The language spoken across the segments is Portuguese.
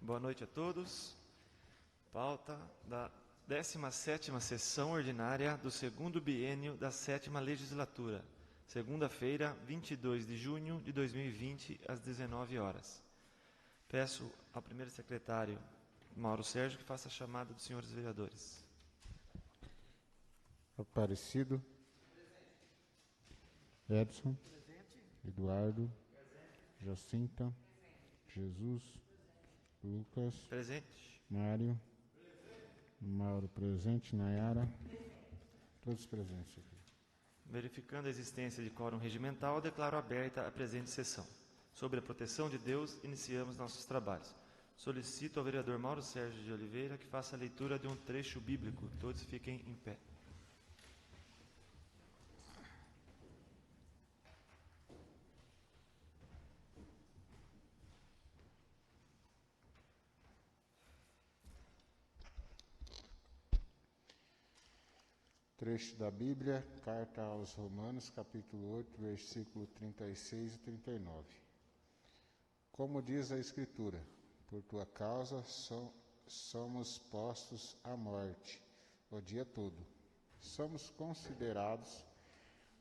Boa noite a todos. Pauta da 17ª sessão ordinária do segundo biênio da 7ª legislatura, segunda-feira, 22 de junho de 2020, às 19 horas. Peço ao primeiro secretário, Mauro Sérgio, que faça a chamada dos senhores vereadores. Aparecido. Edson. Eduardo. Jacinta. Jesus. Lucas. Presente. Mário. Mauro presente. Nayara. Todos presentes aqui. Verificando a existência de quórum regimental, declaro aberta a presente sessão. Sobre a proteção de Deus, iniciamos nossos trabalhos. Solicito ao vereador Mauro Sérgio de Oliveira que faça a leitura de um trecho bíblico. Todos fiquem em pé. Trecho da Bíblia, carta aos Romanos, capítulo 8, versículo 36 e 39. Como diz a Escritura, por tua causa somos postos à morte o dia todo. Somos considerados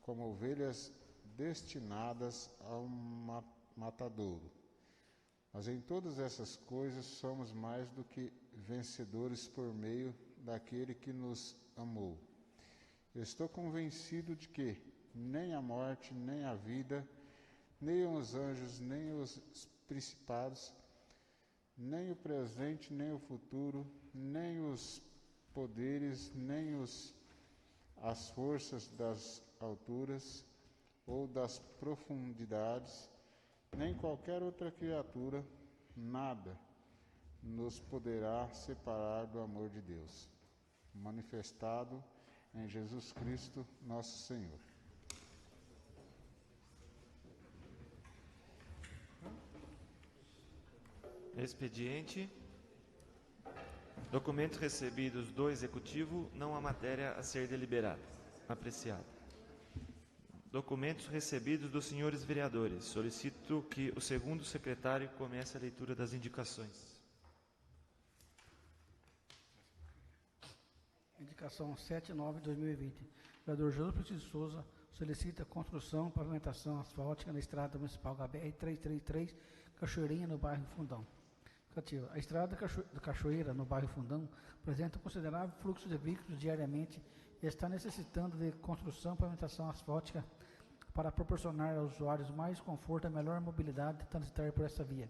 como ovelhas destinadas ao matadouro. Mas em todas essas coisas somos mais do que vencedores por meio daquele que nos amou. Estou convencido de que nem a morte, nem a vida, nem os anjos, nem os principados, nem o presente, nem o futuro, nem os poderes, nem as forças das alturas ou das profundidades, nem qualquer outra criatura, nada nos poderá separar do amor de Deus, manifestado em Jesus Cristo, nosso Senhor. Expediente. Documentos recebidos do Executivo, não há matéria a ser deliberada. Apreciado. Documentos recebidos dos senhores vereadores. Solicito que o segundo secretário comece a leitura das indicações. Indicação 7/9/2020. Vereador José Francisco de Souza solicita construção, pavimentação asfáltica na estrada municipal HBR-333, Cachoeirinha, no bairro Fundão. A estrada da Cachoeira, no bairro Fundão, apresenta um considerável fluxo de veículos diariamente e está necessitando de construção, pavimentação asfáltica para proporcionar aos usuários mais conforto e melhor mobilidade de transitar por essa via.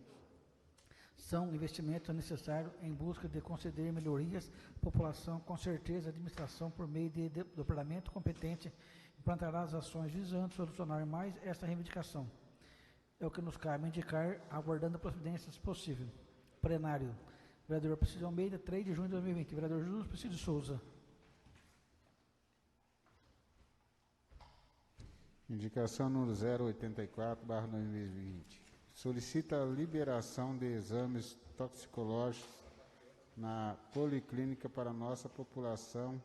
São investimentos necessários em busca de conceder melhorias à população. Com certeza, a administração, por meio de parlamento competente, implantará as ações visando solucionar mais esta reivindicação. É o que nos cabe indicar, aguardando providências possíveis. Plenário. Vereador Preciso Almeida, 3 de junho de 2020. Vereador Jesus Preciso de Souza. Indicação número 084/2020. Solicita a liberação de exames toxicológicos na policlínica para nossa população,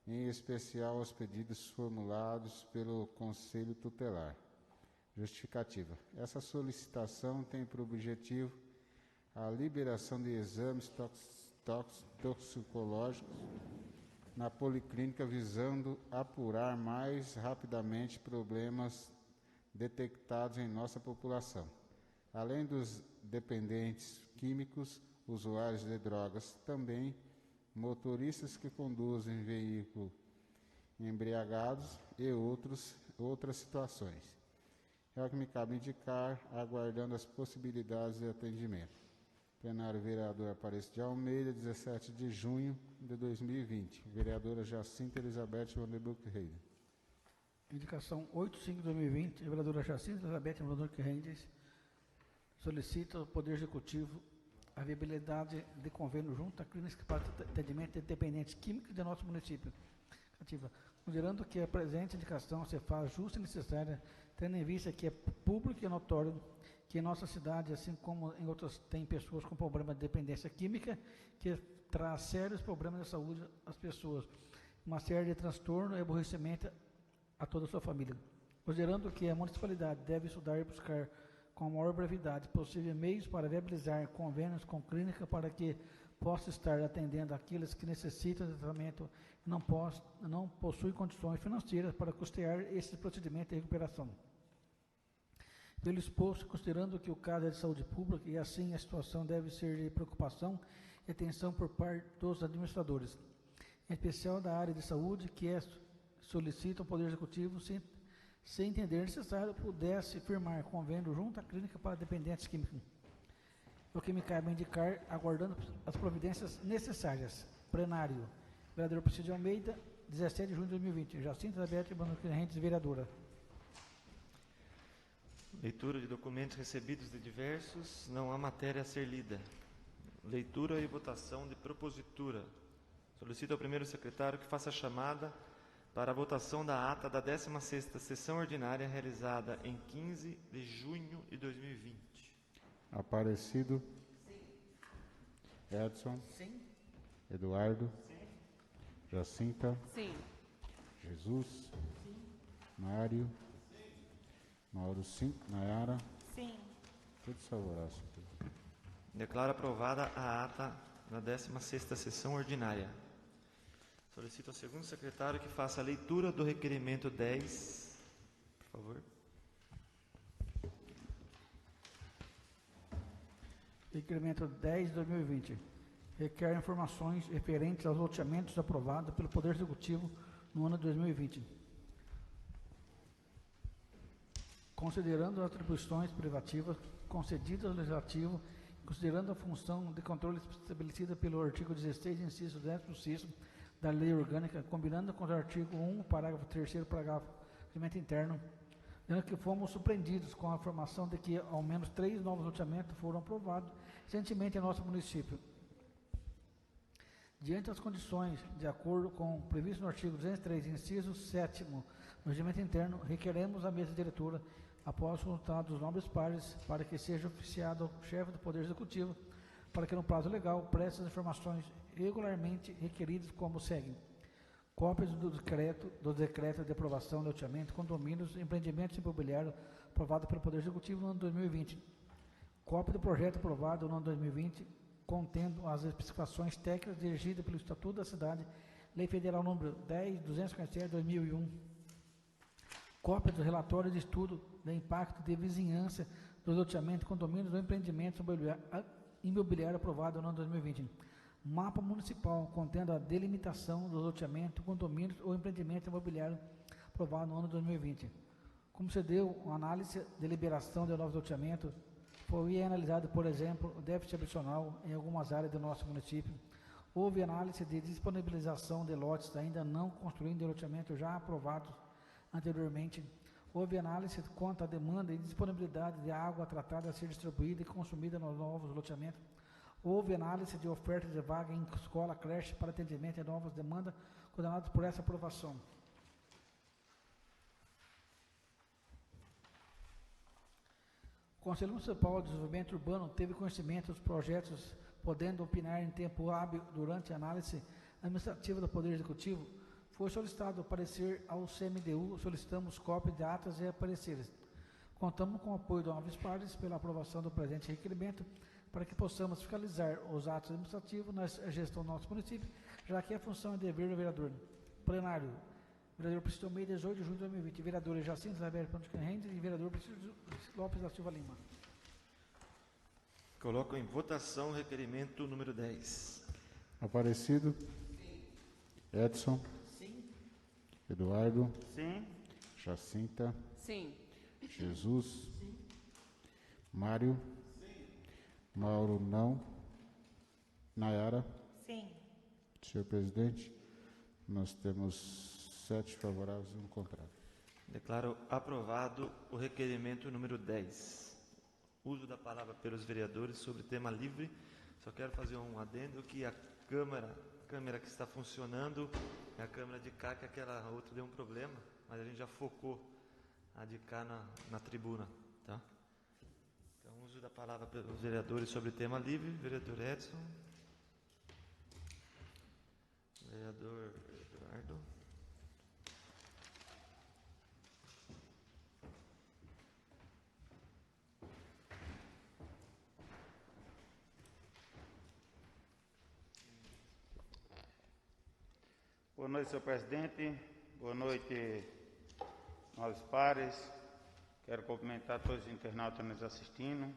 em especial aos pedidos formulados pelo Conselho Tutelar. Justificativa. Essa solicitação tem por objetivo a liberação de exames toxicológicos na policlínica, visando apurar mais rapidamente problemas detectados em nossa população. Além dos dependentes químicos, usuários de drogas, também motoristas que conduzem veículo embriagados e outras situações. É o que me cabe indicar, aguardando as possibilidades de atendimento. Plenário Vereador Aparecido de Almeida, 17 de junho de 2020. Vereadora Jacinta Elizabeth Vanderbuck Reis. Indicação 8/5/2020. Vereadora Jacinta Elizabeth Vanderbuck Reis solicita ao Poder Executivo a viabilidade de convênio junto à clínica para atendimento de dependentes químicos de nosso município. Considerando que a presente indicação se faz justa e necessária, tendo em vista que é público e notório que em nossa cidade, assim como em outras, tem pessoas com problema de dependência química, que traz sérios problemas de saúde às pessoas, uma série de transtorno e aborrecimento a toda a sua família. Considerando que a municipalidade deve estudar e buscar com a maior brevidade possível meios para viabilizar convênios com clínica para que possa estar atendendo aqueles que necessitam de tratamento e não possuem condições financeiras para custear esse procedimento de recuperação. Pelo exposto, considerando que o caso é de saúde pública e assim a situação deve ser de preocupação e atenção por parte dos administradores, em especial da área de saúde, que solicita ao Poder Executivo, se entender necessário, pudesse firmar convênio junto à clínica para dependentes químicos. O que me cabe indicar, aguardando as providências necessárias. Plenário. Vereador Priscila de Almeida, 17 de junho de 2020. Jacinta Isabel Banocrenentes, vereadora. Leitura de documentos recebidos de diversos, não há matéria a ser lida. Leitura e votação de propositura. Solicito ao primeiro secretário que faça a chamada para a votação da ata da 16ª sessão ordinária realizada em 15 de junho de 2020. Aparecido. Sim. Edson. Sim. Eduardo. Sim. Jacinta. Sim. Jesus. Sim. Mário. Sim. Mauro, sim. Nayara. Sim. Todos favoráveis. Declaro aprovada a ata da 16ª sessão ordinária. Solicito ao segundo secretário que faça a leitura do requerimento 10, por favor. Requerimento 10 de 2020. Requer informações referentes aos loteamentos aprovados pelo Poder Executivo no ano de 2020. Considerando as atribuições privativas concedidas ao Legislativo, considerando a função de controle estabelecida pelo artigo 16, inciso 10º da Lei Orgânica, combinando com o artigo 1, parágrafo 3º, parágrafo do regimento interno, dando que fomos surpreendidos com a informação de que ao menos 3 novos loteamentos foram aprovados recentemente em nosso município. Diante das condições, de acordo com o previsto no artigo 203, inciso 7º do regimento interno, requeremos à mesa diretora, após o resultado dos nobres pares, para que seja oficiado ao chefe do Poder Executivo, para que no prazo legal preste as informações regularmente requeridas como segue: cópias do decreto de aprovação de loteamento, condomínios e empreendimentos imobiliários aprovado pelo Poder Executivo no ano 2020, cópia do projeto aprovado no ano 2020, contendo as especificações técnicas dirigidas pelo Estatuto da Cidade, Lei Federal número 10.247/2001, cópia do relatório de estudo de impacto de vizinhança dos loteamentos, condomínios ou empreendimentos imobiliário aprovado no ano 2020, mapa municipal contendo a delimitação dos loteamentos, condomínios ou empreendimentos imobiliários aprovado no ano 2020. Como se deu uma análise de liberação de novos loteamentos, foi analisado, por exemplo, o déficit habitacional em algumas áreas do nosso município. Houve análise de disponibilização de lotes ainda não construídos de loteamentos já aprovados anteriormente. Houve análise quanto à demanda e disponibilidade de água tratada a ser distribuída e consumida nos novos loteamentos. Houve análise de oferta de vaga em escola, creche para atendimento de novas demandas coordenadas por essa aprovação. O Conselho Municipal de Desenvolvimento Urbano teve conhecimento dos projetos, podendo opinar em tempo hábil durante a análise administrativa do Poder Executivo. Foi solicitado parecer ao CMDU, solicitamos cópia de atas e pareceres. Contamos com o apoio do Nobres Pares pela aprovação do presente requerimento, para que possamos fiscalizar os atos administrativos na gestão do nosso município, já que a função é dever do vereador. Plenário. Vereador Priscila de Almeida, 18 de junho de 2020. Vereadora Jacinta Isabel Banocrenentes e vereador Priscila Lopes da Silva Lima. Coloco em votação o requerimento número 10. Aparecido. Sim. Edson. Sim. Eduardo. Sim. Jacinta. Sim. Jesus. Sim. Mário. Sim. Mauro, não. Nayara. Sim. Senhor presidente, nós temos 7 favoráveis e 1 contrário. Declaro aprovado o requerimento número 10. Uso da palavra pelos vereadores sobre tema livre. Só quero fazer um adendo que a câmera que está funcionando é a câmera de cá, que aquela outra deu um problema, mas a gente já focou a de cá na tribuna, tá? Então, uso da palavra pelos vereadores sobre tema livre. Vereador Edson. Vereador Eduardo. Boa noite, senhor presidente. Boa noite, nobres pares. Quero cumprimentar todos os internautas nos assistindo,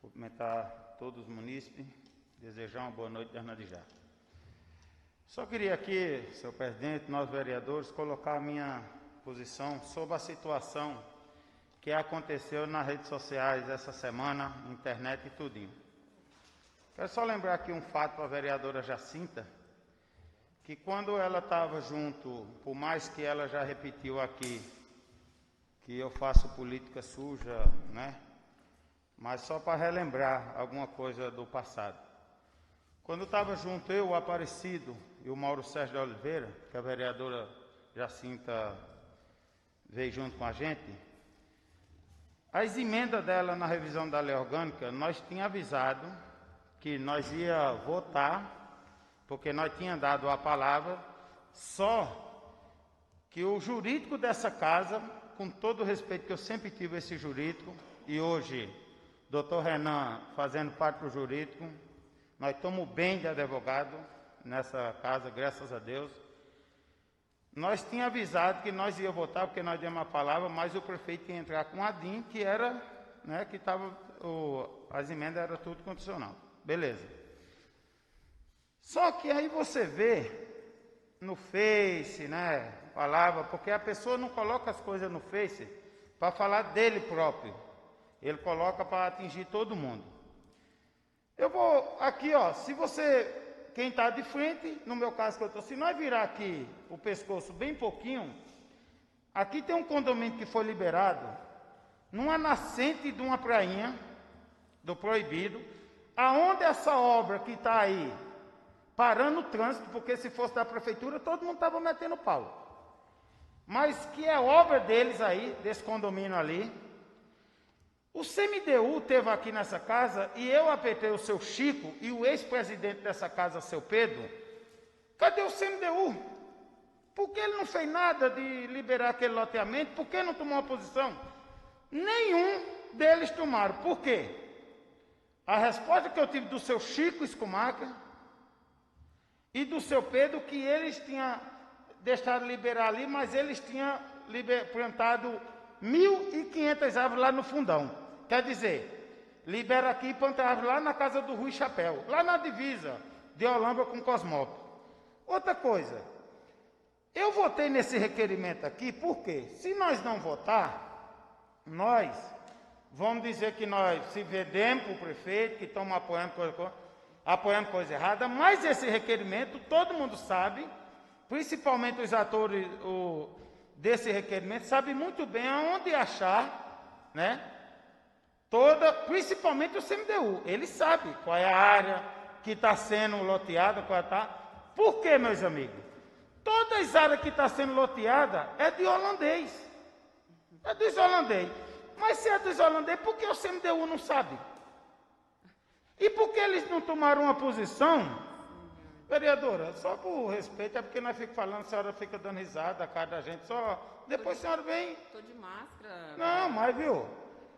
cumprimentar todos os munícipes, desejar uma boa noite de já. Só queria aqui, senhor presidente, nós vereadores, colocar a minha posição sobre a situação que aconteceu nas redes sociais essa semana, internet e tudinho. Quero só lembrar aqui um fato para a vereadora Jacinta, que quando ela estava junto, por mais que ela já repetiu aqui, que eu faço política suja, né? Mas só para relembrar alguma coisa do passado. Quando estava junto eu, o Aparecido e o Mauro Sérgio de Oliveira, que a vereadora Jacinta veio junto com a gente, as emendas dela na revisão da lei orgânica, nós tínhamos avisado que nós ia votar, porque nós tínhamos dado a palavra, só que o jurídico dessa casa, com todo o respeito que eu sempre tive esse jurídico, e hoje, doutor Renan fazendo parte do jurídico, nós estamos bem de advogado nessa casa, graças a Deus. Nós tínhamos avisado que nós ia votar, porque nós demos a palavra, mas o prefeito ia entrar com a DIN, que era, né, que estava, as emendas eram tudo condicional. Beleza. Só que aí você vê no Face, né, palavra, porque a pessoa não coloca as coisas no Face para falar dele próprio. Ele coloca para atingir todo mundo. Eu vou aqui, ó, se você, quem está de frente, no meu caso que eu estou, se nós virar aqui o pescoço bem pouquinho, aqui tem um condomínio que foi liberado, numa nascente de uma prainha, do Proibido, aonde essa obra que está aí, parando o trânsito, porque se fosse da prefeitura, todo mundo estava metendo pau. Mas que é obra deles aí, desse condomínio ali. O CMDU teve aqui nessa casa e eu apertei o seu Chico e o ex-presidente dessa casa, seu Pedro. Cadê o CMDU? Por que ele não fez nada de liberar aquele loteamento? Por que não tomou uma posição? Nenhum deles tomaram. Por quê? A resposta que eu tive do seu Chico Schumacher e do seu Pedro, que eles tinham deixado liberar ali, mas eles tinham plantado 1.500 árvores lá no fundão. Quer dizer, libera aqui e planta árvore lá na casa do Rui Chapéu, lá na divisa de Olambra com Cosmópolis. Outra coisa, eu votei nesse requerimento aqui, porque se nós não votar, nós vamos dizer que nós se vendemos para o prefeito, que estamos apoiando coisa errada, mas esse requerimento, todo mundo sabe, principalmente os atores desse requerimento, sabem muito bem aonde achar, né? Principalmente o CMDU, ele sabe qual é a área que está sendo loteada, qual está. Por quê, meus amigos? Todas as áreas que estão sendo loteadas é de holandês. É dos holandês. Mas se é dos holandês, por que o CMDU não sabe? E por que eles não tomaram uma posição? Vereadora, só por respeito, é porque nós ficamos falando, a senhora fica dando risada, a cara da gente, só. Depois a senhora vem. Estou de máscara. Não, mas viu?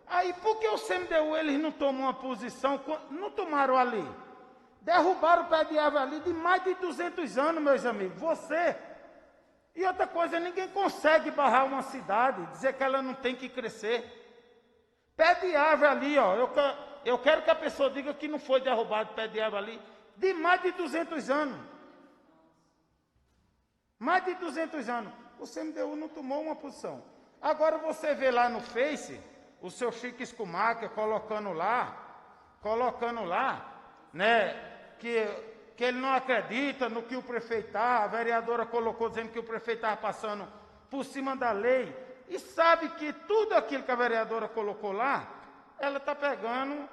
Aí por que o CMDU eles não tomam uma posição? Não tomaram ali. Derrubaram o pé de árvore ali de mais de 200 anos, meus amigos. Você. E outra coisa, ninguém consegue barrar uma cidade, dizer que ela não tem que crescer. Pé de árvore ali, ó. Eu quero que a pessoa diga que não foi derrubado pé de árvore ali de mais de 200 anos. Mais de 200 anos. O CMDU não tomou uma posição. Agora você vê lá no Face, o seu Chico Schumacher colocando lá, né, que ele não acredita no que o prefeito está, a vereadora colocou dizendo que o prefeito estava passando por cima da lei, e sabe que tudo aquilo que a vereadora colocou lá, ela está pegando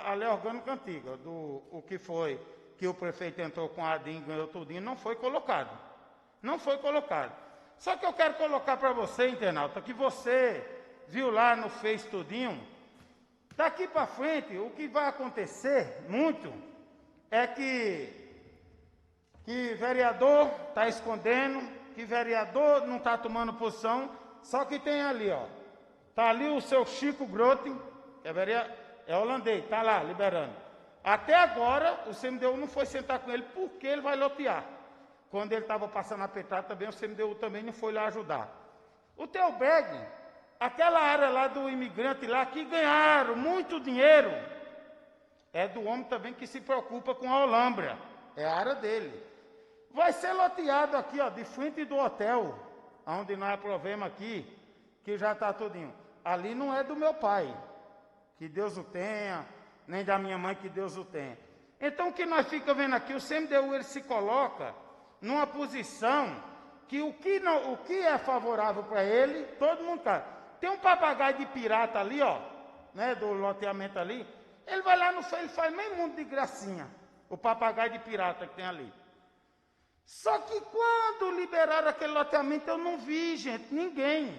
a lei orgânica antiga, o que foi, que o prefeito entrou com a ADIM, ganhou tudinho, não foi colocado. Não foi colocado. Só que eu quero colocar para você, internauta, que você viu lá no Face tudinho, daqui para frente, o que vai acontecer muito é que vereador está escondendo, que vereador não está tomando posição, só que tem ali, ó, está ali o seu Chico Grote, que é holandês, está lá, liberando. Até agora, o CMDU não foi sentar com ele, porque ele vai lotear. quando ele estava passando apertado também, o CMDU também não foi lá ajudar. O Teoberg, aquela área lá do imigrante lá, que ganharam muito dinheiro, é do homem também que se preocupa com a Olambra, é a área dele. Vai ser loteado aqui, ó, de frente do hotel, onde nós aprovemos aqui, que já está tudinho. Ali não é do meu pai, que Deus o tenha, nem da minha mãe, que Deus o tenha. Então, o que nós ficamos vendo aqui, o CMDU, ele se coloca numa posição que o que é favorável para ele, todo mundo quer. Tem um papagaio de pirata ali, ó, né, do loteamento ali, ele vai lá no ele faz meio mundo de gracinha, o papagaio de pirata que tem ali. Só que quando liberaram aquele loteamento, eu não vi, gente, ninguém,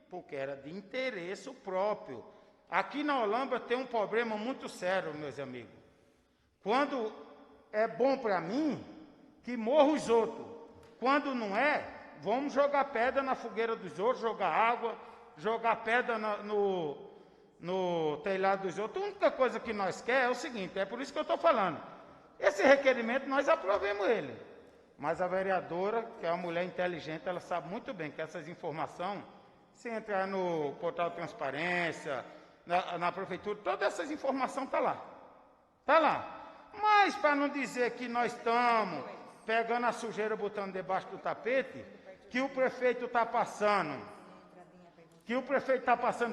porque era de interesse próprio. Aqui na Olambra tem um problema muito sério, meus amigos. Quando é bom para mim, que morram os outros. Quando não é, vamos jogar pedra na fogueira dos outros, jogar água, jogar pedra no telhado dos outros. A única coisa que nós queremos é o seguinte, é por isso que eu estou falando. Esse requerimento, nós aprovemos ele. Mas a vereadora, que é uma mulher inteligente, ela sabe muito bem que essas informações, se entrar no portal de transparência, na prefeitura, todas essas informações estão lá. Está lá. Mas, para não dizer que nós estamos pegando a sujeira, botando debaixo do tapete, que o prefeito está passando,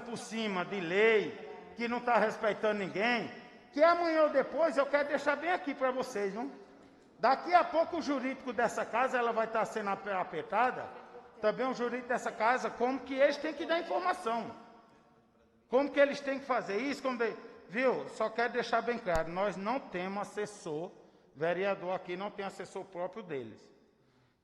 por cima de lei, que não está respeitando ninguém, que amanhã ou depois eu quero deixar bem aqui para vocês, não? Daqui a pouco o jurídico dessa casa, ela vai estar sendo apertada, também o jurídico dessa casa, como que eles têm que dar informação. Como que eles têm que fazer isso, viu? Só quero deixar bem claro, nós não temos assessor, vereador aqui não tem assessor próprio deles.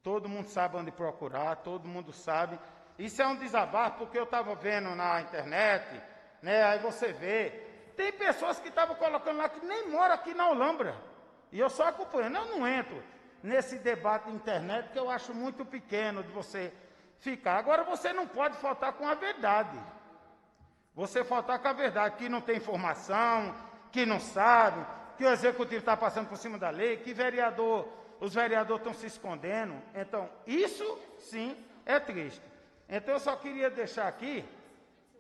Todo mundo sabe onde procurar, todo mundo sabe. Isso é um desabafo, porque eu estava vendo na internet, né? Aí você vê, tem pessoas que estavam colocando lá que nem moram aqui na Olambra. E eu só acompanhando, eu não entro nesse debate de internet, que eu acho muito pequeno de você ficar. Agora, você não pode faltar com a verdade. Você faltar com a verdade, que não tem informação, que não sabe, que o executivo está passando por cima da lei, que os vereadores estão se escondendo. Então, isso sim é triste. Então, eu só queria deixar aqui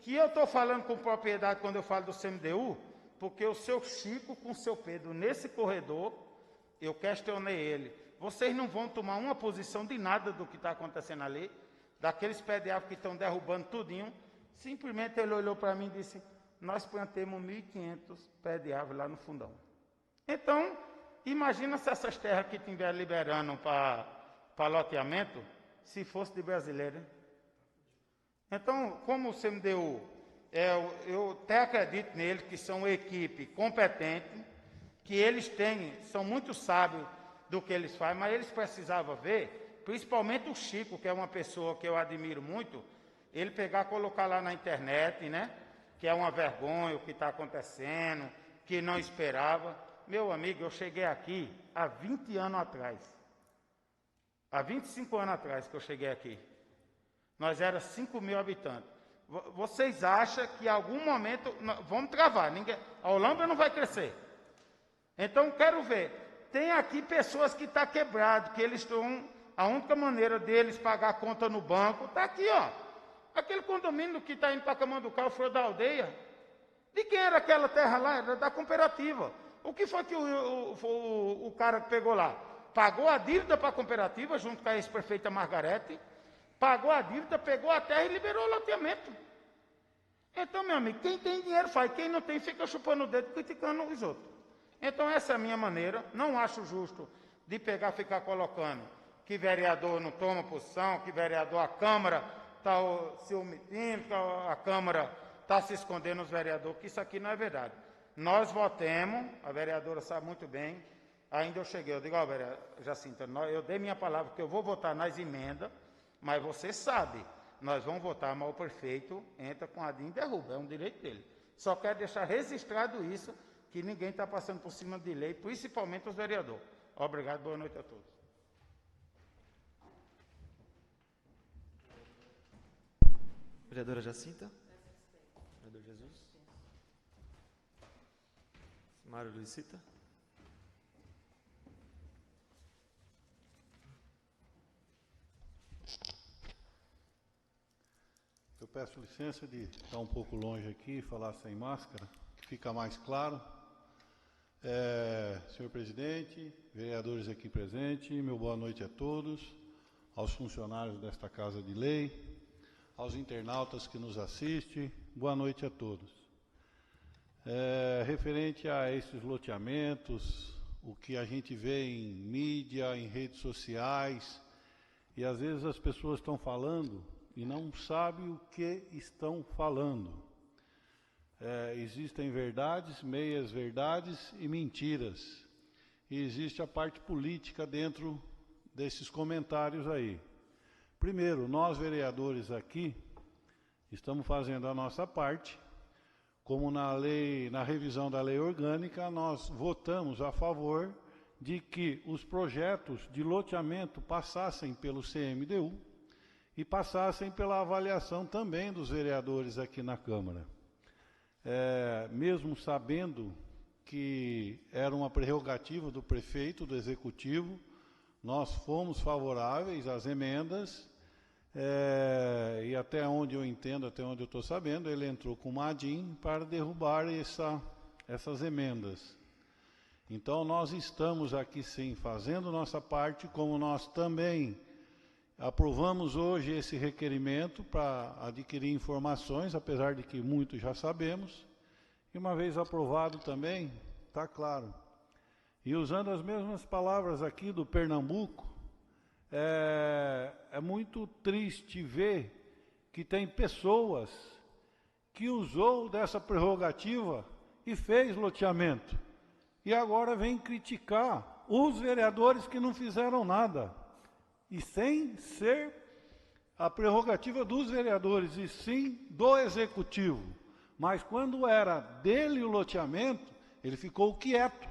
que eu estou falando com propriedade quando eu falo do CMDU, porque o seu Chico com o seu Pedro nesse corredor, eu questionei ele. Vocês não vão tomar uma posição de nada do que está acontecendo ali, daqueles pés de árvore que estão derrubando tudinho. Simplesmente ele olhou para mim e disse, nós plantemos 1.500 pés de árvore lá no fundão. Então, imagina se essas terras que estiver liberando para loteamento, se fosse de brasileiro. Hein? Então, como o CMDU, eu até acredito neles, que são uma equipe competente, que eles são muito sábios do que eles fazem, mas eles precisavam ver, principalmente o Chico, que é uma pessoa que eu admiro muito, ele pegar e colocar lá na internet, né? Que é uma vergonha o que está acontecendo, que não esperava. Meu amigo, eu cheguei aqui há 20 anos atrás. Há 25 anos atrás que eu cheguei aqui. Nós éramos 5.000 habitantes. Vocês acham que em algum momento... Vamos travar, a Olambra não vai crescer. Então, quero ver. Tem aqui pessoas que estão quebradas, que eles estão... A única maneira deles pagar a conta no banco está aqui, ó. Aquele condomínio que está indo para Camanducá, o Flor da Aldeia. De quem era aquela terra lá? Era da cooperativa. O que foi que o cara que pegou lá? Pagou a dívida para a cooperativa, junto com a ex-prefeita Margarete. Pagou a dívida, pegou a terra e liberou o loteamento. Então, meu amigo, quem tem dinheiro faz. Quem não tem, fica chupando o dedo, criticando os outros. Então, essa é a minha maneira. Não acho justo de pegar e ficar colocando que vereador não toma posição, que vereador, a Câmara está se omitindo, que a Câmara está se escondendo os vereadores, que isso aqui não é verdade. Nós votemos, a vereadora sabe muito bem, ainda eu cheguei, eu digo, ó, vereadora Jacinta, eu dei minha palavra que eu vou votar nas emendas, mas você sabe, nós vamos votar, mas o prefeito entra com a DIN e derruba, é um direito dele. Só quero deixar registrado isso, que ninguém está passando por cima de lei, principalmente os vereadores. Obrigado, boa noite a todos. Vereadora Jacinta. Vereador Jesus. Mário Luizita. peço licença de estar um pouco longe aqui e falar sem máscara, que fica mais claro. Senhor presidente, vereadores aqui presentes, meu boa noite a todos, aos funcionários desta Casa de Lei, aos internautas que nos assistem, boa noite a todos. Referente a esses loteamentos, o que a gente vê em mídia, em redes sociais, e às vezes as pessoas estão falando e não sabem o que estão falando. Existem verdades, meias verdades e mentiras. E existe a parte política dentro desses comentários aí. Primeiro, nós vereadores aqui estamos fazendo a nossa parte. Como na revisão da lei orgânica, nós votamos a favor de que os projetos de loteamento passassem pelo CMDU e passassem pela avaliação também dos vereadores aqui na Câmara. Mesmo sabendo que era uma prerrogativa do prefeito, do executivo, nós fomos favoráveis às emendas, e até onde eu entendo, até onde eu estou sabendo, ele entrou com uma ADIM para derrubar essas emendas. Então, nós estamos aqui, sim, fazendo nossa parte, como nós também aprovamos hoje esse requerimento para adquirir informações, apesar de que muito já sabemos, e uma vez aprovado também, está claro. E usando as mesmas palavras aqui do Pernambuco, é muito triste ver que tem pessoas que usou dessa prerrogativa e fez loteamento. E agora vem criticar os vereadores que não fizeram nada. E sem ser a prerrogativa dos vereadores, e sim do executivo. Mas quando era dele o loteamento, ele ficou quieto.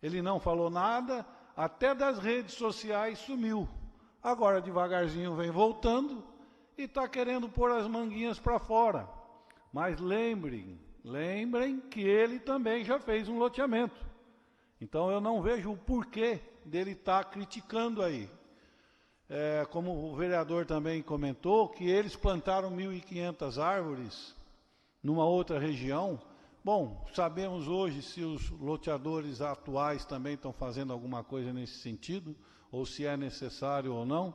Ele não falou nada, até das redes sociais sumiu. Agora devagarzinho vem voltando e está querendo pôr as manguinhas para fora. Mas lembrem que ele também já fez um loteamento. Então eu não vejo o porquê dele estar criticando aí. Como o vereador também comentou, que eles plantaram 1.500 árvores numa outra região. Bom, sabemos hoje se os loteadores atuais também estão fazendo alguma coisa nesse sentido, ou se é necessário ou não.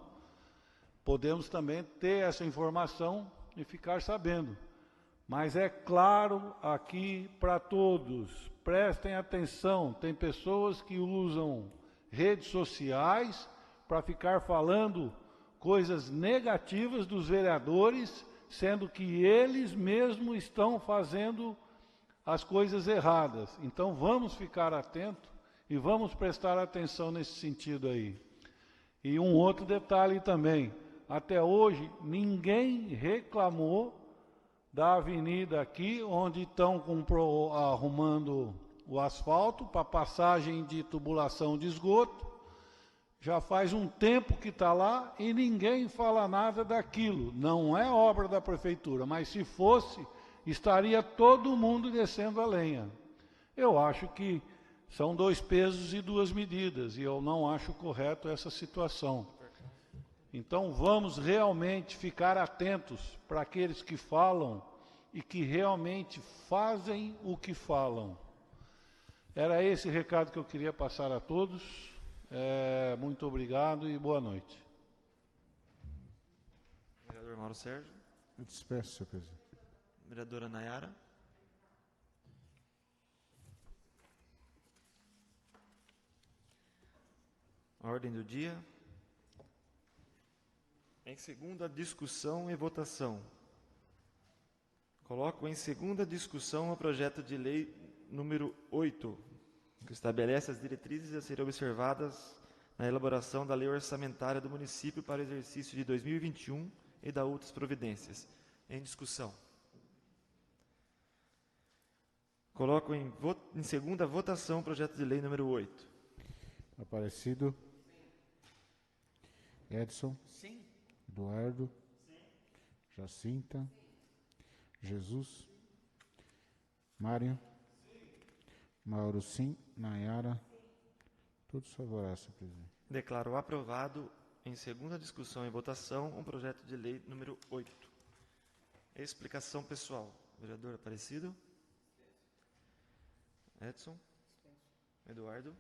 Podemos também ter essa informação e ficar sabendo. Mas é claro aqui para todos, prestem atenção, tem pessoas que usam redes sociais para ficar falando coisas negativas dos vereadores, sendo que eles mesmos estão fazendo as coisas erradas. Então vamos ficar atentos e vamos prestar atenção nesse sentido aí. E um outro detalhe também, até hoje ninguém reclamou da avenida aqui, onde estão arrumando o asfalto para passagem de tubulação de esgoto. Já faz um tempo que está lá e ninguém fala nada daquilo. Não é obra da prefeitura, mas se fosse, estaria todo mundo descendo a lenha. Eu acho que são 2 pesos e 2 medidas, e eu não acho correto essa situação. Então vamos realmente ficar atentos para aqueles que falam e que realmente fazem o que falam. Era esse recado que eu queria passar a todos. Muito obrigado e boa noite. Vereador Mauro Sérgio. Eu despeço, senhor presidente. Vereadora Nayara. Ordem do dia. Em segunda discussão e votação. Coloco em segunda discussão o projeto de lei número 8, que estabelece as diretrizes a serem observadas na elaboração da lei orçamentária do município para o exercício de 2021 e da outras providências. Em discussão. Coloco em segunda votação o projeto de lei número 8. Aparecido. Edson. Sim. Eduardo. Sim. Jacinta. Jesus. Mário. Mauro, sim. Nayara. Todos favoráveis, senhor presidente. Declaro aprovado em segunda discussão e votação o projeto de lei número 8. Explicação pessoal. Vereador Aparecido. Edson. Eduardo.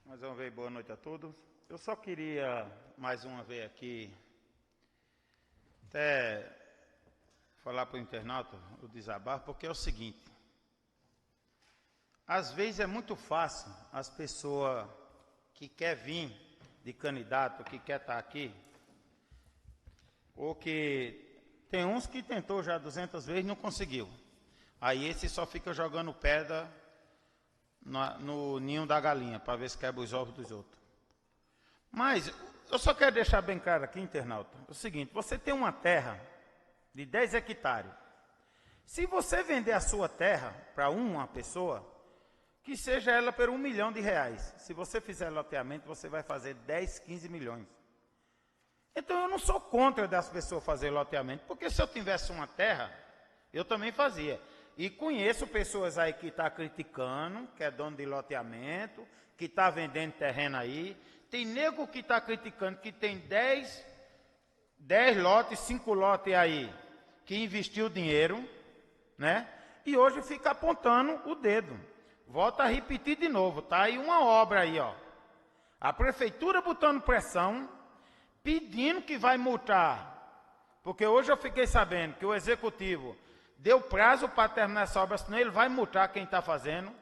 Mais uma vez, boa noite a todos. Eu só queria, mais uma vez aqui, até falar para o internauta, o desabafo, porque é o seguinte. Às vezes é muito fácil as pessoas que querem vir de candidato, que quer estar aqui, ou que tem uns que tentou já 200 vezes e não conseguiu. Aí esse só fica jogando pedra no ninho da galinha, para ver se quebra os ovos dos outros. Mas eu só quero deixar bem claro aqui, internauta, o seguinte, você tem uma terra de 10 hectares. Se você vender a sua terra para uma pessoa, que seja ela por R$1 milhão. Se você fizer loteamento, você vai fazer 10, 15 milhões. Então eu não sou contra das pessoas fazerem loteamento, porque se eu tivesse uma terra, eu também fazia. E conheço pessoas aí que estão criticando, que é dono de loteamento, que está vendendo terreno aí. Tem nego que está criticando que tem 10 lotes, 5 lotes aí, que investiu dinheiro, né? E hoje fica apontando o dedo. Volto a repetir de novo, tá aí uma obra aí, ó. A prefeitura botando pressão, pedindo que vai multar. Porque hoje eu fiquei sabendo que o executivo deu prazo para terminar essa obra, senão ele vai multar quem está fazendo.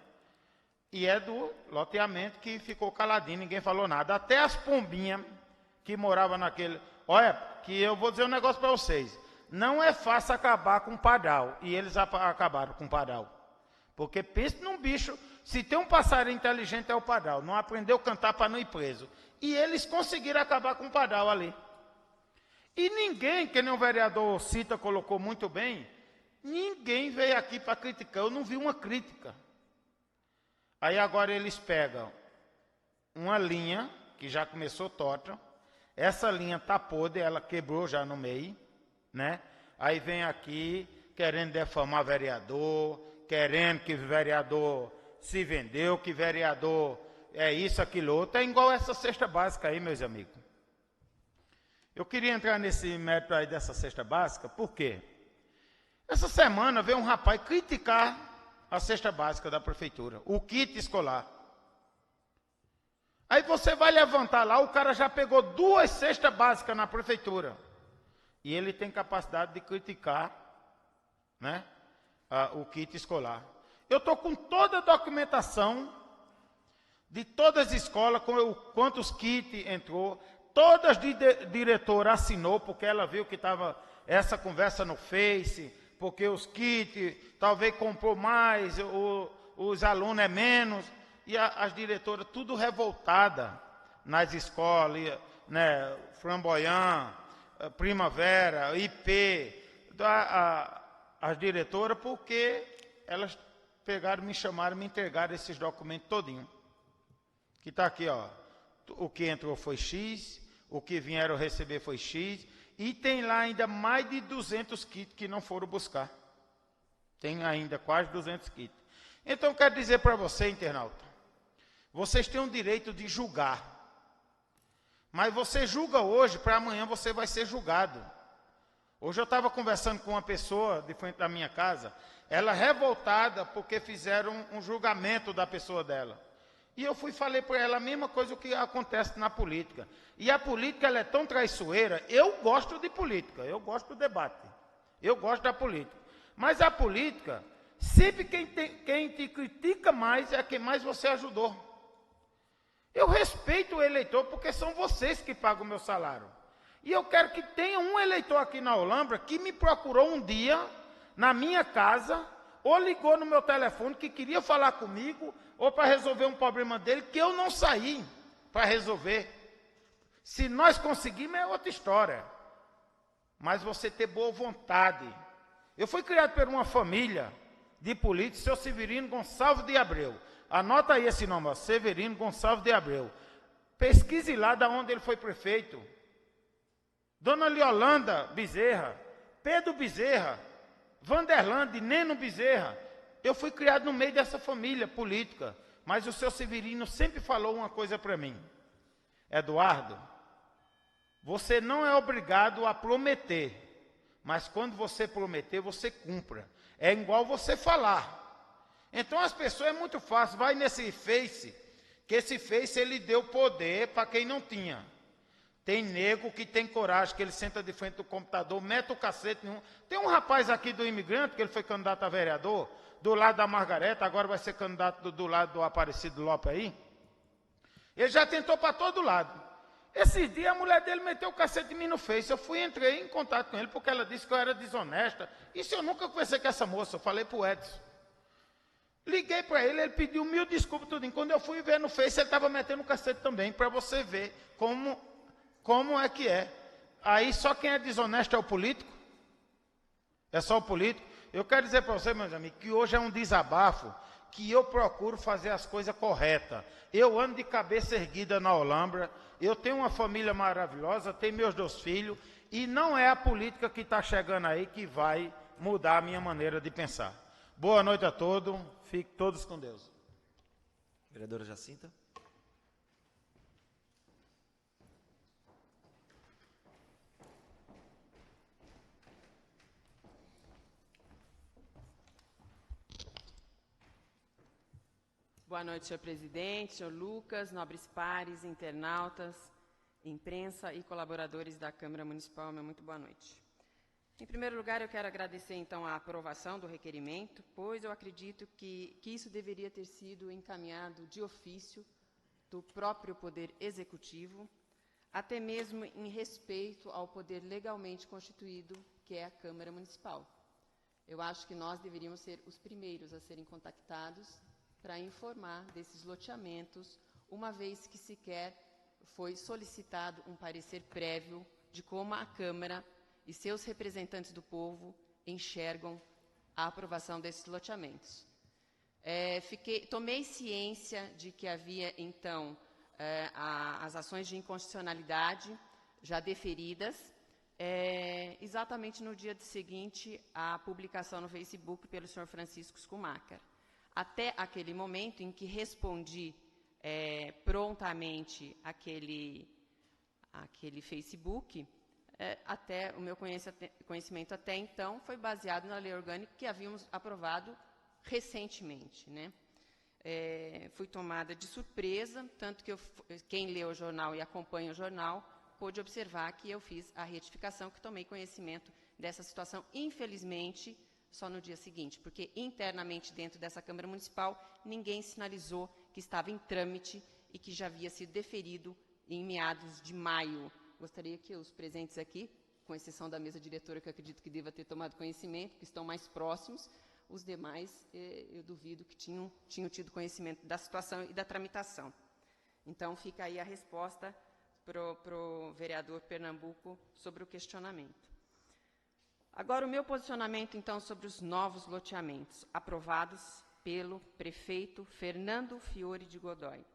E é do loteamento que ficou caladinho, ninguém falou nada. Até as pombinhas que moravam naquele... Olha, que eu vou dizer um negócio para vocês. Não é fácil acabar com o padrão. E eles acabaram com o padrão. Porque pense num bicho, se tem um passarinho inteligente é o padrão. Não aprendeu a cantar para não ir preso. E eles conseguiram acabar com o padrão ali. E ninguém, que nem o vereador Cita colocou muito bem, ninguém veio aqui para criticar. Eu não vi uma crítica. Aí agora eles pegam uma linha, que já começou torta. Essa linha está podre, ela quebrou já no meio, né? Aí vem aqui, querendo defamar vereador, querendo que o vereador se vendeu, que vereador é isso, aquilo, outro. É igual essa cesta básica aí, meus amigos. Eu queria entrar nesse mérito aí dessa cesta básica, por quê? Essa semana veio um rapaz criticar a cesta básica da prefeitura, o kit escolar. Aí você vai levantar lá, o cara já pegou 2 cestas básicas na prefeitura. E ele tem capacidade de criticar, né, o kit escolar. Eu estou com toda a documentação de todas as escolas, com quantos kits entrou, todas a diretora assinou, porque ela viu que estava essa conversa no Face, porque os kits, talvez comprou mais, os alunos é menos, e as diretoras tudo revoltada nas escolas, né, Flamboyant, Primavera, IP, as diretoras, porque elas pegaram, me chamaram, me entregaram esses documentos todinho. Que está aqui, ó, o que entrou foi X, o que vieram receber foi X, e tem lá ainda mais de 200 kits que não foram buscar. Tem ainda quase 200 kits. Então, quero dizer para você, internauta, vocês têm o direito de julgar. Mas você julga hoje, para amanhã você vai ser julgado. Hoje eu estava conversando com uma pessoa de frente da minha casa, ela revoltada porque fizeram um julgamento da pessoa dela. E eu falei para ela a mesma coisa que acontece na política. E a política ela é tão traiçoeira. Eu gosto de política, eu gosto do debate, eu gosto da política. Mas a política, sempre quem te critica mais é quem mais você ajudou. Eu respeito o eleitor porque são vocês que pagam o meu salário. E eu quero que tenha um eleitor aqui na Olambra que me procurou um dia na minha casa, ou ligou no meu telefone que queria falar comigo, ou para resolver um problema dele, que eu não saí para resolver. Se nós conseguirmos é outra história. Mas você ter boa vontade. Eu fui criado por uma família de políticos, seu Severino Gonçalves de Abreu. Anota aí esse nome, ó, Severino Gonçalves de Abreu. Pesquise lá de onde ele foi prefeito. Dona Leolanda Bezerra, Pedro Bezerra, Vanderlande, Neno Bezerra. Eu fui criado no meio dessa família política, mas o seu Severino sempre falou uma coisa para mim. Eduardo, você não é obrigado a prometer, mas quando você prometer, você cumpra. É igual você falar. Então as pessoas, é muito fácil, vai nesse Face, que esse Face ele deu poder para quem não tinha. Tem nego que tem coragem, que ele senta de frente do computador, mete o cacete nenhum. Tem um rapaz aqui do Imigrante, que ele foi candidato a vereador, do lado da Margareta, agora vai ser candidato do lado do Aparecido Lopes aí. Ele já tentou para todo lado. Esses dias a mulher dele meteu o cacete em mim no Face. Eu entrei em contato com ele, porque ela disse que eu era desonesta. Isso eu nunca conversei com essa moça, eu falei para o Edson. Liguei para ele, ele pediu 1000 desculpas, tudo. Quando eu fui ver no Face, ele estava metendo o cacete também, para você ver como é que é. Aí só quem é desonesto é o político? É só o político? Eu quero dizer para você, meus amigos, que hoje é um desabafo, que eu procuro fazer as coisas corretas. Eu ando de cabeça erguida na Olambra, eu tenho uma família maravilhosa, tenho meus 2 filhos, e não é a política que está chegando aí que vai mudar a minha maneira de pensar. Boa noite a todos, fiquem todos com Deus. Vereadora Jacinta. Boa noite, senhor presidente, senhor Lucas, nobres pares, internautas, imprensa e colaboradores da Câmara Municipal. Muito boa noite. Em primeiro lugar, eu quero agradecer, então, a aprovação do requerimento, pois eu acredito que isso deveria ter sido encaminhado de ofício do próprio Poder Executivo, até mesmo em respeito ao poder legalmente constituído, que é a Câmara Municipal. Eu acho que nós deveríamos ser os primeiros a serem contactados para informar desses loteamentos, uma vez que sequer foi solicitado um parecer prévio de como a Câmara e seus representantes do povo enxergam a aprovação desses loteamentos. Tomei ciência de que havia, então, as ações de inconstitucionalidade já deferidas, exatamente no dia seguinte à publicação no Facebook pelo senhor Francisco Schumacher. Até aquele momento em que respondi prontamente aquele Facebook, até o meu conhecimento até então foi baseado na lei orgânica que havíamos aprovado recentemente, né? Fui tomada de surpresa, tanto que quem lê o jornal e acompanha o jornal pôde observar que eu fiz a retificação, que tomei conhecimento dessa situação, infelizmente, só no dia seguinte, porque internamente dentro dessa Câmara Municipal ninguém sinalizou que estava em trâmite e que já havia sido deferido em meados de maio. Gostaria que os presentes aqui, com exceção da mesa diretora, que eu acredito que deva ter tomado conhecimento, que estão mais próximos, os demais, eu duvido que tinham tido conhecimento da situação e da tramitação. Então, fica aí a resposta para o vereador Pernambuco sobre o questionamento. Agora, o meu posicionamento, então, sobre os novos loteamentos aprovados pelo prefeito Fernando Fiore de Godoy.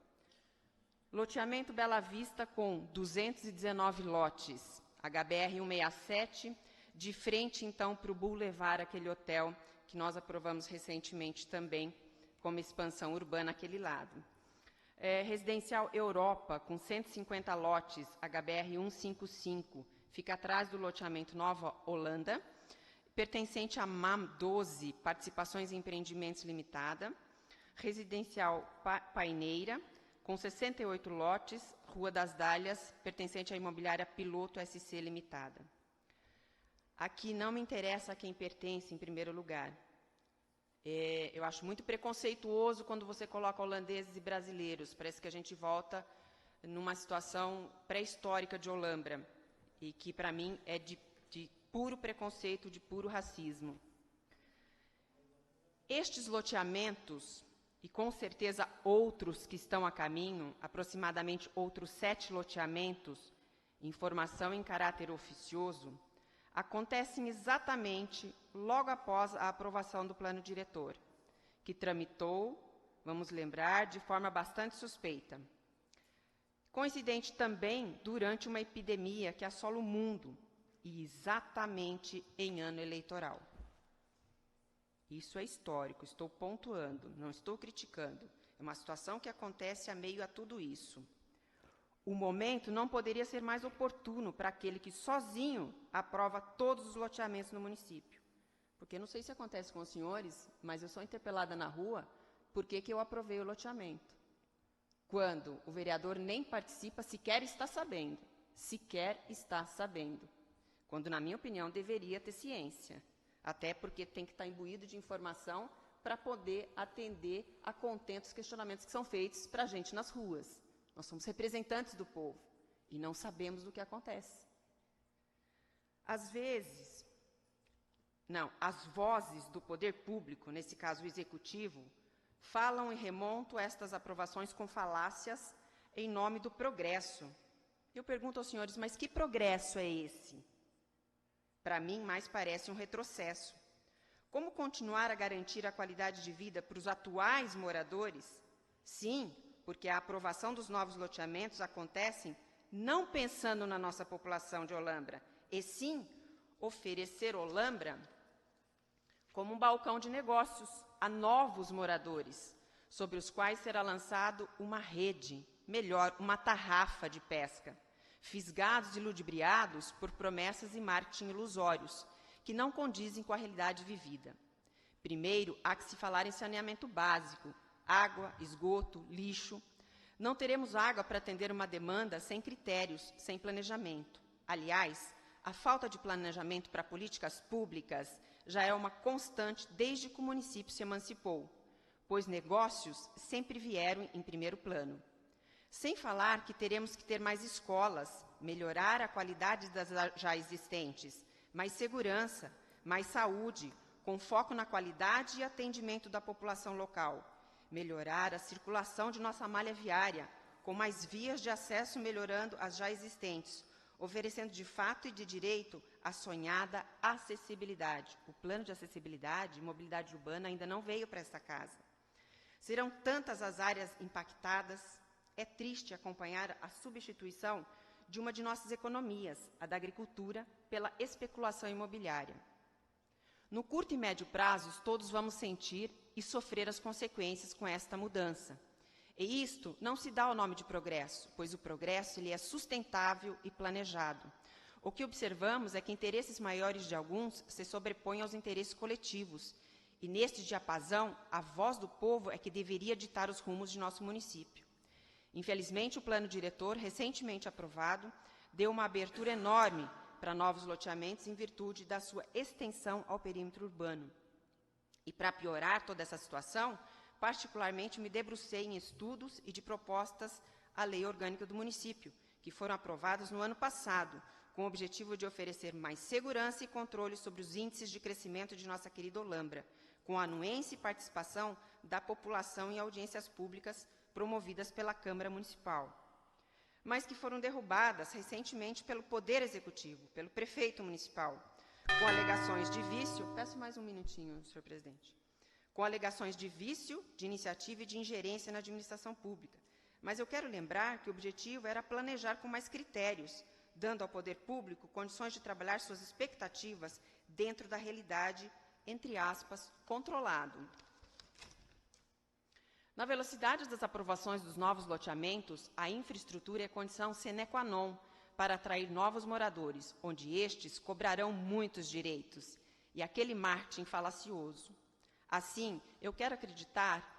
Loteamento Bela Vista com 219 lotes, HBR 167, de frente, então, para o Boulevard, aquele hotel que nós aprovamos recentemente também, como expansão urbana, aquele lado. Residencial Europa, com 150 lotes, HBR 155, fica atrás do loteamento Nova Holanda, pertencente à MAM 12, Participações em Empreendimentos Limitada. Residencial Paineira, com 68 lotes, Rua das Dálias, pertencente à imobiliária Piloto SC Limitada. Aqui não me interessa a quem pertence, em primeiro lugar. Eu acho muito preconceituoso quando você coloca holandeses e brasileiros. Parece que a gente volta numa situação pré-histórica de Olambra, e que, para mim, é de puro preconceito, de puro racismo. Estes loteamentos, e com certeza outros que estão a caminho, aproximadamente outros 7 loteamentos, em formação em caráter oficioso, acontecem exatamente logo após a aprovação do plano diretor, que tramitou, vamos lembrar, de forma bastante suspeita. Coincidente também durante uma epidemia que assola o mundo, e exatamente em ano eleitoral. Isso é histórico, estou pontuando, não estou criticando. É uma situação que acontece a meio a tudo isso. O momento não poderia ser mais oportuno para aquele que sozinho aprova todos os loteamentos no município. Porque não sei se acontece com os senhores, mas eu sou interpelada na rua por que eu aprovei o loteamento. Quando o vereador nem participa, sequer está sabendo. Sequer está sabendo. Quando, na minha opinião, deveria ter ciência. Até porque tem que estar imbuído de informação para poder atender a contento os questionamentos que são feitos para a gente nas ruas. Nós somos representantes do povo e não sabemos do que acontece. Às vezes, as vozes do poder público, nesse caso o executivo, falam e remontam estas aprovações com falácias em nome do progresso. Eu pergunto aos senhores, mas que progresso é esse? Para mim, mais parece um retrocesso. Como continuar a garantir a qualidade de vida para os atuais moradores? Sim, porque a aprovação dos novos loteamentos acontece não pensando na nossa população de Olambra, e sim oferecer Olambra como um balcão de negócios a novos moradores, sobre os quais será lançado uma rede, melhor, uma tarrafa de pesca, fisgados e ludibriados por promessas e marketing ilusórios, que não condizem com a realidade vivida. Primeiro, há que se falar em saneamento básico, água, esgoto, lixo. Não teremos água para atender uma demanda sem critérios, sem planejamento. Aliás, a falta de planejamento para políticas públicas já é uma constante desde que o município se emancipou, pois negócios sempre vieram em primeiro plano. Sem falar que teremos que ter mais escolas, melhorar a qualidade das já existentes, mais segurança, mais saúde, com foco na qualidade e atendimento da população local, melhorar a circulação de nossa malha viária, com mais vias de acesso melhorando as já existentes, oferecendo de fato e de direito a sonhada acessibilidade. O plano de acessibilidade e mobilidade urbana ainda não veio para esta casa. Serão tantas as áreas impactadas. É triste acompanhar a substituição de uma de nossas economias, a da agricultura, pela especulação imobiliária. No curto e médio prazos, todos vamos sentir e sofrer as consequências com esta mudança. E isto não se dá ao nome de progresso, pois o progresso ele é sustentável e planejado. O que observamos é que interesses maiores de alguns se sobrepõem aos interesses coletivos, e neste diapasão, a voz do povo é que deveria ditar os rumos de nosso município. Infelizmente, o plano diretor, recentemente aprovado, deu uma abertura enorme para novos loteamentos em virtude da sua extensão ao perímetro urbano. E para piorar toda essa situação, particularmente me debrucei em estudos e de propostas à lei orgânica do município, que foram aprovadas no ano passado, com o objetivo de oferecer mais segurança e controle sobre os índices de crescimento de nossa querida Olambra, com a anuência e participação da população em audiências públicas promovidas pela Câmara Municipal, mas que foram derrubadas recentemente pelo Poder Executivo, pelo Prefeito Municipal, com alegações de vício. Peço mais um minutinho, senhor presidente. Com alegações de vício, de iniciativa e de ingerência na administração pública. Mas eu quero lembrar que o objetivo era planejar com mais critérios, dando ao poder público condições de trabalhar suas expectativas dentro da realidade, entre aspas, controlado. Na velocidade das aprovações dos novos loteamentos, a infraestrutura é condição sine qua non para atrair novos moradores, onde estes cobrarão muitos direitos, e aquele marketing falacioso. Assim, eu quero acreditar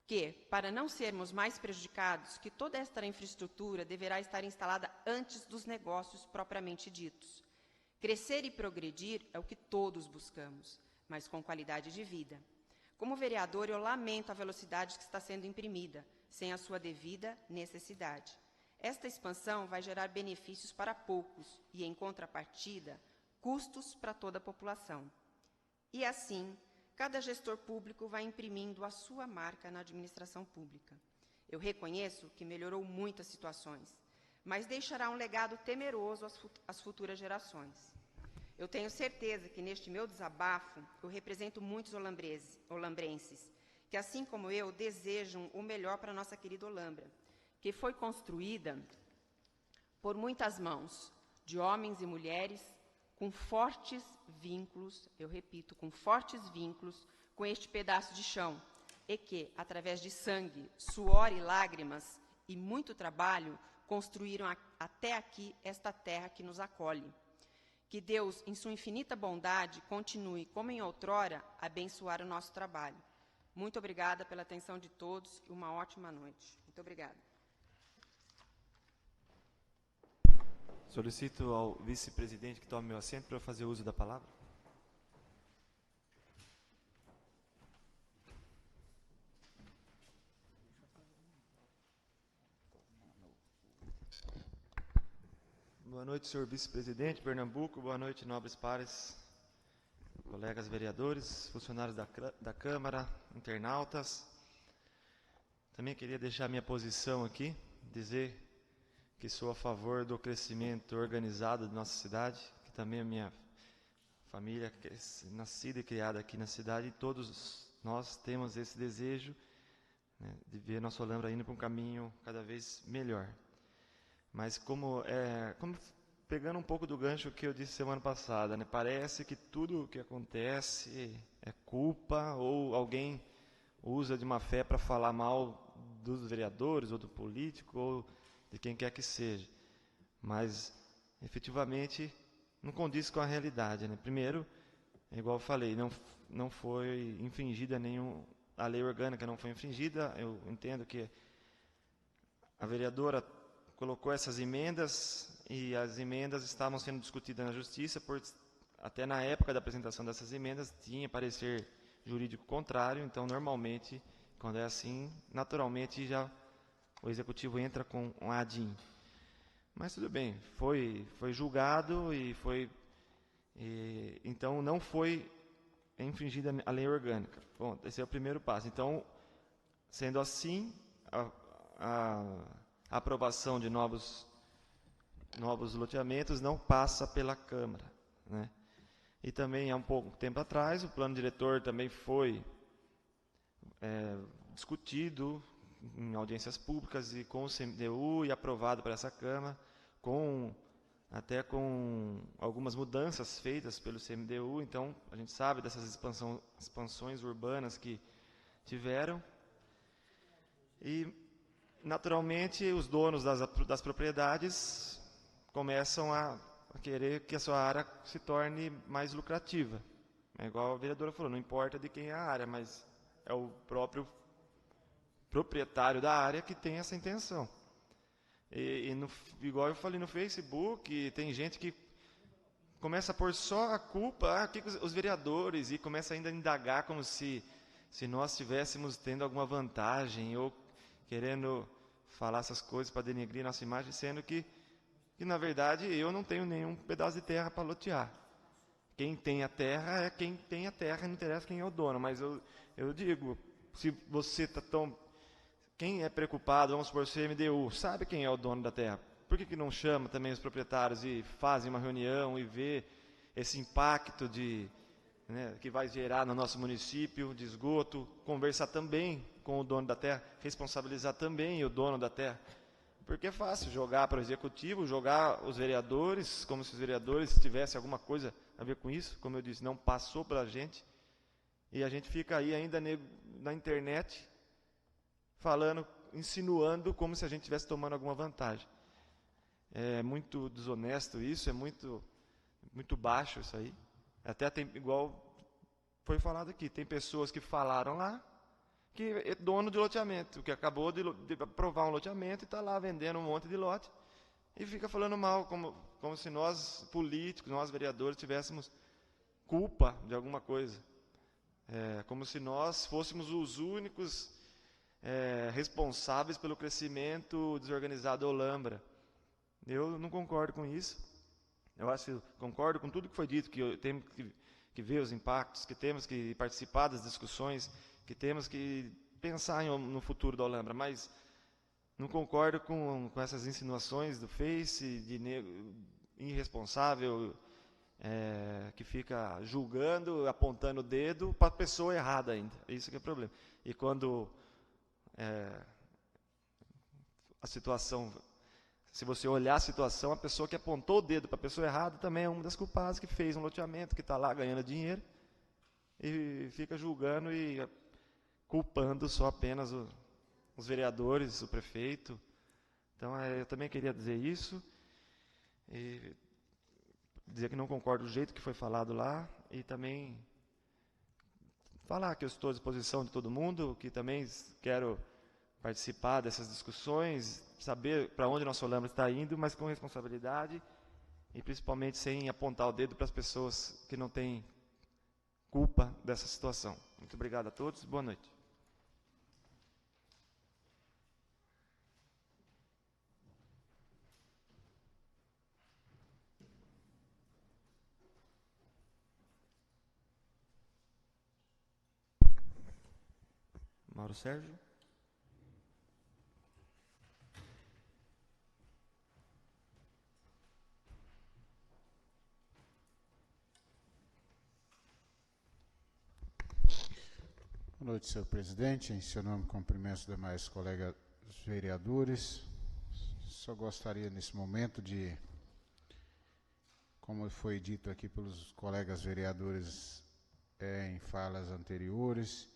que, para não sermos mais prejudicados, que toda esta infraestrutura deverá estar instalada antes dos negócios propriamente ditos. Crescer e progredir é o que todos buscamos, mas com qualidade de vida. Como vereador, eu lamento a velocidade que está sendo imprimida, sem a sua devida necessidade. Esta expansão vai gerar benefícios para poucos e, em contrapartida, custos para toda a população. E assim, cada gestor público vai imprimindo a sua marca na administração pública. Eu reconheço que melhorou muitas situações, mas deixará um legado temeroso às futuras gerações. Eu tenho certeza que, neste meu desabafo, eu represento muitos olambrenses, que, assim como eu, desejam o melhor para a nossa querida Olambra, que foi construída por muitas mãos, de homens e mulheres, com fortes vínculos, eu repito, com fortes vínculos com este pedaço de chão, e que, através de sangue, suor e lágrimas e muito trabalho, construíram até aqui esta terra que nos acolhe. Que Deus, em sua infinita bondade, continue, como em outrora, a abençoar o nosso trabalho. Muito obrigada pela atenção de todos e uma ótima noite. Muito obrigada. Solicito ao vice-presidente que tome meu assento para eu fazer uso da palavra. Boa noite, senhor vice-presidente Pernambuco. Boa noite, nobres pares, colegas vereadores, funcionários da Câmara, internautas. Também queria deixar minha posição aqui, dizer que sou a favor do crescimento organizado da nossa cidade, que também a minha família, que é nascida e criada aqui na cidade, e todos nós temos esse desejo, né, de ver nosso Olambra indo para um caminho cada vez melhor. Mas como pegando um pouco do gancho que eu disse semana passada, né, parece que tudo o que acontece é culpa ou alguém usa de má fé para falar mal dos vereadores ou do político ou de quem quer que seja. Mas, efetivamente, não condiz com a realidade, né? Primeiro, igual eu falei, não foi infringida a lei orgânica não foi infringida. Eu entendo que a vereadora colocou essas emendas e as emendas estavam sendo discutidas na Justiça, até na época da apresentação dessas emendas tinha parecer jurídico contrário, então normalmente, quando é assim, naturalmente já o Executivo entra com um ADIM. Mas tudo bem, foi julgado então não foi infringida a lei orgânica. Bom, esse é o primeiro passo. Então, sendo assim, a aprovação de novos loteamentos não passa pela Câmara, né? E também, há um pouco tempo atrás, o plano diretor também foi discutido em audiências públicas e com o CMDU e aprovado por essa Câmara, até com algumas mudanças feitas pelo CMDU. Então, a gente sabe dessas expansões urbanas que tiveram. E, naturalmente, os donos das propriedades começam a querer que a sua área se torne mais lucrativa. É igual a vereadora falou, não importa de quem é a área, mas é o próprio proprietário da área que tem essa intenção. Igual eu falei no Facebook, tem gente que começa a pôr só a culpa aqui os vereadores e começa ainda a indagar como se nós estivéssemos tendo alguma vantagem ou querendo falar essas coisas para denegrir nossa imagem, sendo que na verdade eu não tenho nenhum pedaço de terra para lotear. Quem tem a terra é quem tem a terra, não interessa quem é o dono, mas eu digo, se você está tão... Quem é preocupado, vamos supor, o CMDU, sabe quem é o dono da terra. Por que não chama também os proprietários e fazem uma reunião e vê esse impacto que vai gerar no nosso município de esgoto, conversar também com o dono da terra, responsabilizar também o dono da terra. Porque é fácil jogar para o executivo, jogar os vereadores, como se os vereadores tivessem alguma coisa a ver com isso. Como eu disse, não passou para a gente. E a gente fica aí ainda na internet falando, insinuando como se a gente estivesse tomando alguma vantagem. É muito desonesto isso, é muito baixo isso aí. Até tem, igual foi falado aqui, tem pessoas que falaram lá que é dono de loteamento, que acabou de aprovar um loteamento e está lá vendendo um monte de lote e fica falando mal, como se nós políticos, nós vereadores, tivéssemos culpa de alguma coisa. Como se nós fôssemos os únicos responsáveis pelo crescimento desorganizado da Olambra. Eu não concordo com isso. Concordo com tudo que foi dito, que temos que ver os impactos, que temos que participar das discussões, que temos que pensar no futuro da Olambra, mas não concordo com essas insinuações do Face, de irresponsável, que fica julgando, apontando o dedo para a pessoa errada ainda. Isso que é o problema. E quando a situação se você olhar a situação, a pessoa que apontou o dedo para a pessoa errada também é uma das culpadas que fez um loteamento, que está lá ganhando dinheiro e fica julgando e culpando só apenas os vereadores, o prefeito. Então, eu também queria dizer isso, e dizer que não concordo do jeito que foi falado lá, e também falar que eu estou à disposição de todo mundo, que também quero participar dessas discussões, saber para onde nosso Olambra está indo, mas com responsabilidade e principalmente sem apontar o dedo para as pessoas que não têm culpa dessa situação. Muito obrigado a todos, boa noite. Mauro Sérgio. Boa noite, senhor presidente. Em seu nome, cumprimento os demais colegas vereadores. Só gostaria, nesse momento, de, como foi dito aqui pelos colegas vereadores em falas anteriores,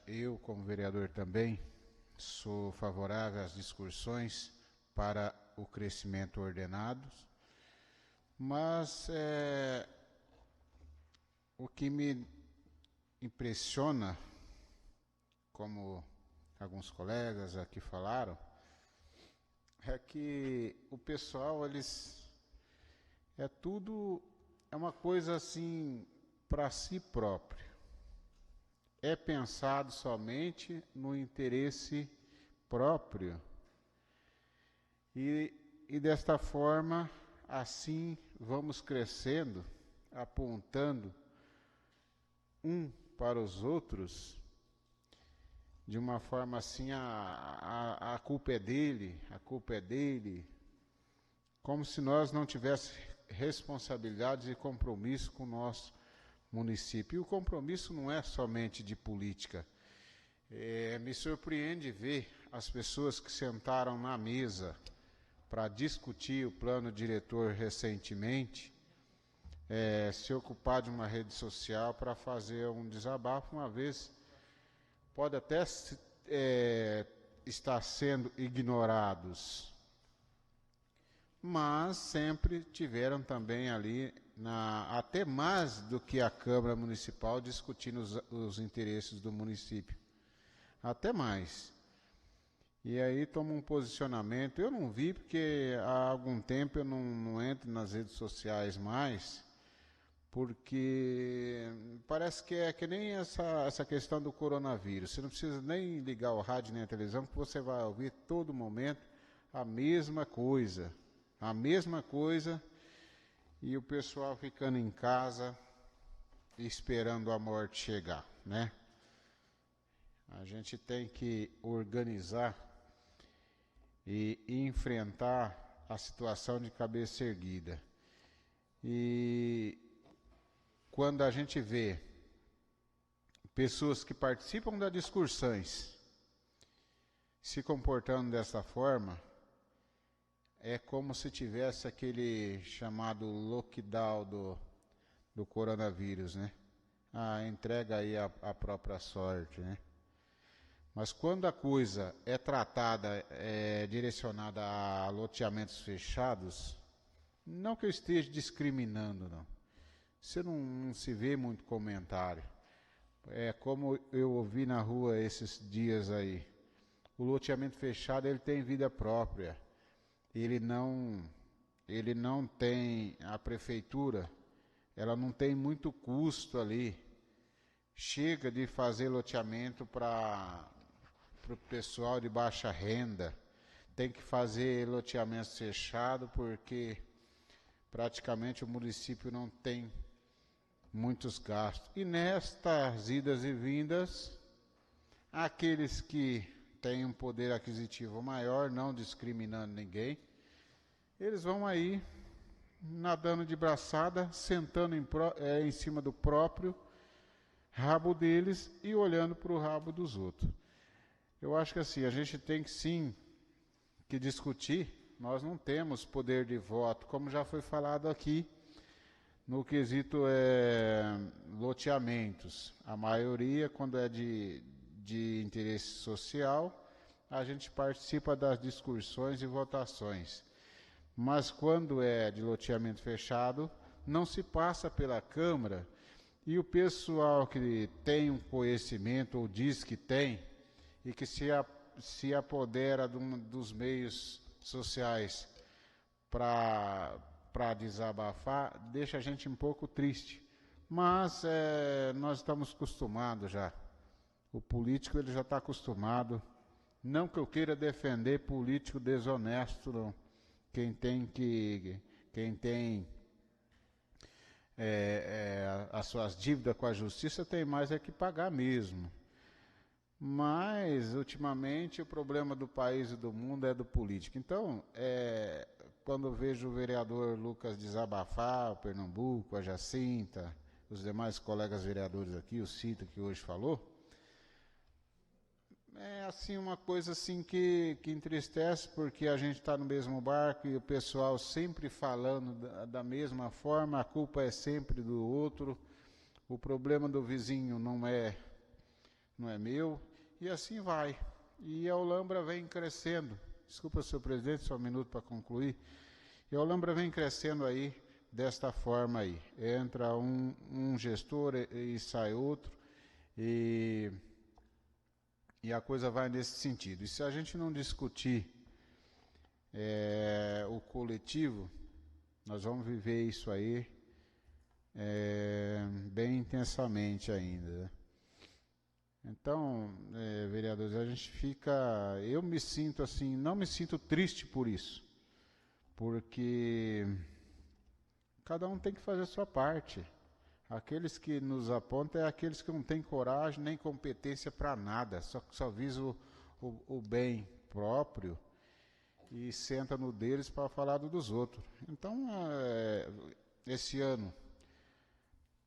eu, como vereador também, sou favorável às discussões para o crescimento ordenado, mas o que me impressiona, como alguns colegas aqui falaram, é que o pessoal, é uma coisa assim para si próprio. É pensado somente no interesse próprio. E desta forma, assim vamos crescendo, apontando para os outros, de uma forma assim, a culpa é dele, como se nós não tivéssemos responsabilidades e compromisso com o nosso município. E o compromisso não é somente de política. Me surpreende ver as pessoas que sentaram na mesa para discutir o plano diretor recentemente, se ocupar de uma rede social para fazer um desabafo, uma vez pode até estar sendo ignorados, mas sempre tiveram também ali, até mais do que a Câmara Municipal, discutindo os interesses do município, até mais. E aí toma um posicionamento. Eu não vi, porque há algum tempo eu não entro nas redes sociais mais, porque parece que é que nem essa questão do coronavírus. Você não precisa nem ligar o rádio nem a televisão, que você vai ouvir todo momento a mesma coisa, e o pessoal ficando em casa esperando a morte chegar, né? A gente tem que organizar e enfrentar a situação de cabeça erguida. E quando a gente vê pessoas que participam das discussões se comportando dessa forma, é como se tivesse aquele chamado lockdown do coronavírus, né? Entrega aí a própria sorte, né? Mas quando a coisa é tratada, direcionada a loteamentos fechados, não que eu esteja discriminando, não. Você não se vê muito comentário. É como eu ouvi na rua esses dias aí. O loteamento fechado, ele tem vida própria. Ele não tem, a prefeitura, ela não tem muito custo ali. Chega de fazer loteamento para o pessoal de baixa renda. Tem que fazer loteamento fechado porque praticamente o município não tem muitos gastos. E nestas idas e vindas, aqueles que têm um poder aquisitivo maior, não discriminando ninguém, eles vão aí nadando de braçada, sentando em cima do próprio rabo deles e olhando para o rabo dos outros. Eu acho que assim, a gente tem que sim que discutir, nós não temos poder de voto, como já foi falado aqui, no quesito loteamentos. A maioria, quando é de interesse social, a gente participa das discussões e votações. Mas quando é de loteamento fechado, não se passa pela Câmara, e o pessoal que tem um conhecimento, ou diz que tem, e que se apodera dos meios sociais para desabafar, deixa a gente um pouco triste. Mas nós estamos acostumados já. O político ele já está acostumado. Não que eu queira defender político desonesto, não. Quem tem as suas dívidas com a justiça tem mais que pagar mesmo. Mas, ultimamente, o problema do país e do mundo é do político. Então, quando eu vejo o vereador Lucas desabafar, o Pernambuco, a Jacinta, os demais colegas vereadores aqui, o Cito, que hoje falou, é assim uma coisa assim que entristece, porque a gente está no mesmo barco e o pessoal sempre falando da mesma forma, a culpa é sempre do outro, o problema do vizinho não é meu, e assim vai. E a Olambra vem crescendo. Desculpa, senhor presidente, só um minuto para concluir. E a Olambra vem crescendo aí desta forma aí. Entra um gestor e sai outro, e a coisa vai nesse sentido. E se a gente não discutir o coletivo, nós vamos viver isso aí bem intensamente ainda, né? Então, vereadores, a gente eu me sinto assim, não me sinto triste por isso, porque cada um tem que fazer a sua parte. Aqueles que nos apontam aqueles que não têm coragem nem competência para nada, só visam o bem próprio e senta no deles para falar dos outros. Então, esse ano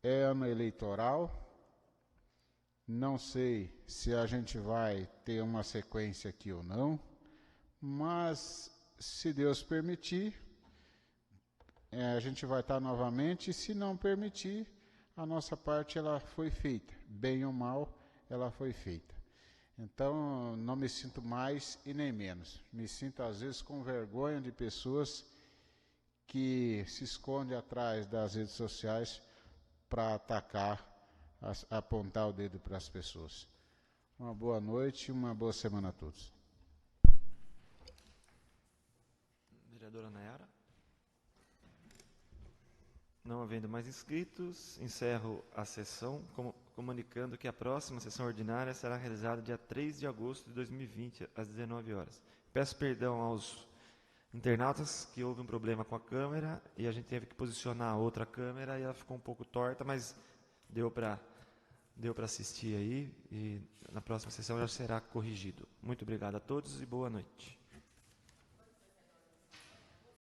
é ano eleitoral. Não sei se a gente vai ter uma sequência aqui ou não, mas se Deus permitir, a gente vai estar novamente, e se não permitir, a nossa parte ela foi feita, bem ou mal, ela foi feita. Então, não me sinto mais e nem menos. Me sinto, às vezes, com vergonha de pessoas que se escondem atrás das redes sociais para atacar, apontar o dedo para as pessoas. Uma boa noite e uma boa semana a todos. Vereadora Nayara. Não havendo mais inscritos, encerro a sessão, comunicando que a próxima sessão ordinária será realizada dia 3 de agosto de 2020, às 19 horas. Peço perdão aos internautas que houve um problema com a câmera e a gente teve que posicionar a outra câmera e ela ficou um pouco torta, mas deu para assistir aí, e na próxima sessão já será corrigido. Muito obrigado a todos e boa noite.